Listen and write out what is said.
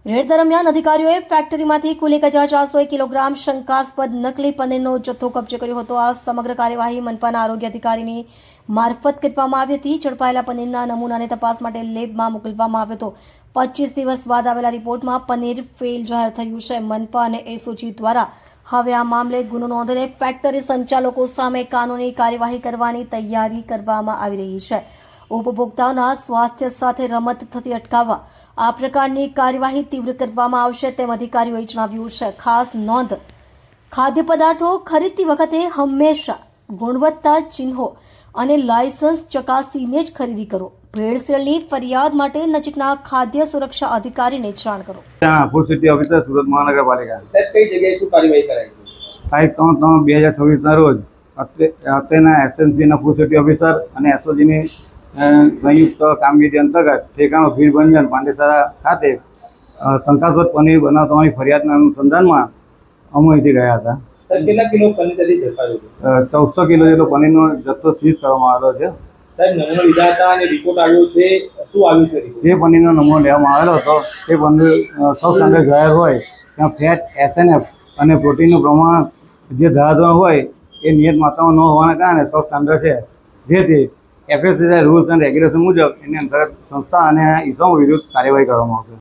Red દરમિયાન અધિકારીઓએ ફેક્ટરીમાંથી કુલ 1401 kilogram શંકાસ્પદ નકલી પનીરનો જથ્થો કબજે કર્યો હતો। આ સમગ્ર કાર્યવાહી મનપાના આરોગ્ય અધિકારીની મારફત કરવામાં આવી હતી। ઝડપાયેલા પનીરના નમૂનાને તપાસ માટે લેબમાં મોકલવામાં આવ્યો હતો। 25 દિવસ બાદ આવેલા રિપોર્ટમાં પનીર ફેલ જાહેર થયું છે। મનપા અને એસઓજી દ્વારા હવે આ મામલે ગુનો નોંધીને ફેક્ટરી સંચાલકો સામે કાનૂની કાર્યવાહી કરવાની તૈયારી કરવામાં આવી રહી છે। ઉપભોક્તાઓના સ્વાસ્થ્ય સાથે રમત થતી અટકાવવા આ પ્રકારની કાર્યવાહી તીવ્ર કરવામાં આવશે તેમ અધિકારીઓએ જણાવ્યું છે। ખાસ નોંધ, ખાદ્ય પદાર્થો ખરીદતી વખતે હંમેશા ગુણવત્તા ચિહ્નો અને લાયસન્સ ચકાસીને જ ખરીદી કરો। ભેળસેળની ફરિયાદ માટે નજીકના ખાદ્ય સુરક્ષા અધિકારીને જાણ કરો। ફૂડ સિટી ઓફિસર સુરત મહાનગરપાલિકા સાહેબ કઈ જગ્યાએ શું કાર્યવાહી કરાઈ? તારીખ 3/3/2026ના રોજ અત્રેના એસએમસીના ફૂડ સિટી ઓફિસર અને એસઓજીની સંયુક્ત કામગીરી અંતર્ગત ઠેકાણો ભીડભંજન પાંડેસરા ખાતે શંકાસ્પદ પનીર બનાવવાની ફરિયાદના અનુસંધાનમાં અમે અહીંથી ગયા હતા। સાહેબ કેટલા કિલો પનીર ત્યાંથી ઝડપાયું? 1400 કિલો જેટલો પનીરનો જથ્થો સીઝ કરવામાં આવ્યો છે। સાહેબ નમૂનો લીધા હતા અને રિપોર્ટ આવ્યો છે, શું આવ્યું છે રિપોર્ટ? જે પનીરનો નમૂનો લેવામાં આવેલો હતો તે પનીર સબ સ્ટાન્ડર્ડ જાહેર હોય ત્યાં ફેટ, એસએનએફ અને પ્રોટીનનું પ્રમાણ જે ધારાધોરણ હોય એ નિયત માત્રામાં ન હોવાના કારણે સબ સ્ટાન્ડર્ડ છે, જેથી એફએસએસઆઈ રૂલ્સ એન્ડ રેગ્યુલેશન મુજબ એની અંતર્ગત સંસ્થા અને ઇસમો વિરુદ્ધ કાર્યવાહી કરવામાં આવશે।